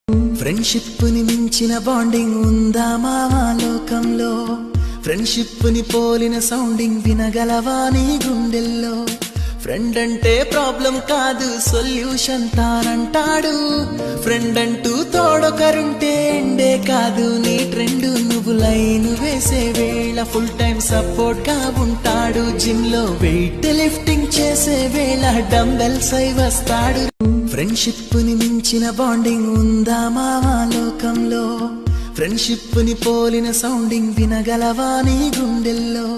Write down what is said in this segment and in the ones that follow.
Friendship ని మించిన bonding ఉందా మావా లోకంలో? ఫ్రెండ్షిప్ ని పోలిన సౌండింగ్ వినగలవా నీ గుండెల్లో? ఫ్రెండ్ అంటే ప్రాబ్లం కాదు సొల్యూషన్ తానంటాడు. ఫ్రెండ్ అంటూ తోడొకరుంటే ఎండే కాదు నీ ట్రెండ్. నువ్వు లైన్ వేసే వేళ ఫుల్ టైం సపోర్ట్ గా ఉంటాడు. జిమ్ లో వెయిట్ లిఫ్టింగ్ చేసే వేళ డంబెల్స్ అయి వస్తాడు. ఫ్రెండ్షిప్ ని మించిన బాండింగ్ ఉందా మావా లోకంలో? ఫ్రెండ్షిప్ ని పోలిన సౌండింగ్ వినగలవా నీ గుండెల్లో?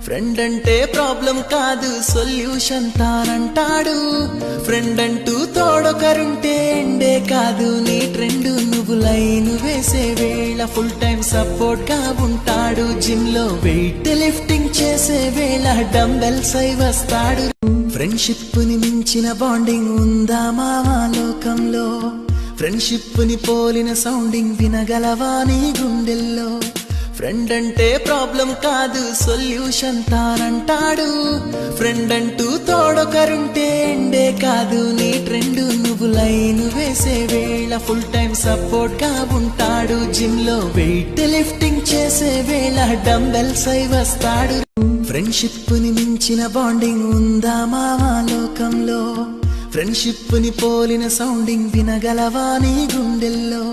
ఫ్రెండ్ అంటే ప్రాబ్లం కాదు సొల్యూషన్ తానంటాడు. ఫ్రెండ్ అంటూ తోడొకరుంటే ఎండే కాదు నీ ట్రెండ్. నువ్వు లైన్ వేసే వేళ ఫుల్ టైం సపోర్ట్ గా ఉంటాడు. జిమ్ లో వెయిట్ లిఫ్టింగ్ చేసే వేళ డంబెల్స్ అయి వస్తాడు. ఫ్రెండ్షిప్ ని మించిన బాండింగ్ ఉందా మావా లోకంలో? ఫ్రెండ్షిప్ ని పోలిన సౌండింగ్ వినగలవా నీ గుండెల్లో? ఫ్రెండ్ అంటే ప్రాబ్లం కాదు సొల్యూషన్ తానంటాడు. ఫ్రెండ్ అంటూ తోడొకరుంటే ఎండే కాదు నీ ట్రెండ్. నువ్వు లైన్ వేసే వేళ ఫుల్ టైం సపోర్ట్ గా ఉంటాడు. జిమ్ లో వెయిట్ లిఫ్టింగ్ చేసే వేళ డంబెల్స్ అయి వస్తాడు. ఫ్రెండ్షిప్ ని మించిన బాండింగ్ ఉందా మావా లోకంలో? ఫ్రెండ్షిప్ ని పోలిన సౌండింగ్ వినగలవా నీ గుండెల్లో?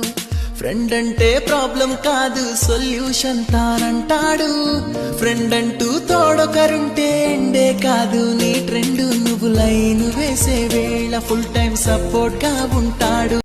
ఫ్రెండ్ అంటే ప్రాబ్లం కాదు సొల్యూషన్ తానంటాడు. ఫ్రెండ్ అంటూ తోడొకరుంటే ఎండే కాదు నీ ట్రెండ్. నువ్వు లైన్ వేసే వేళ ఫుల్ టైం సపోర్ట్ గా ఉంటాడు.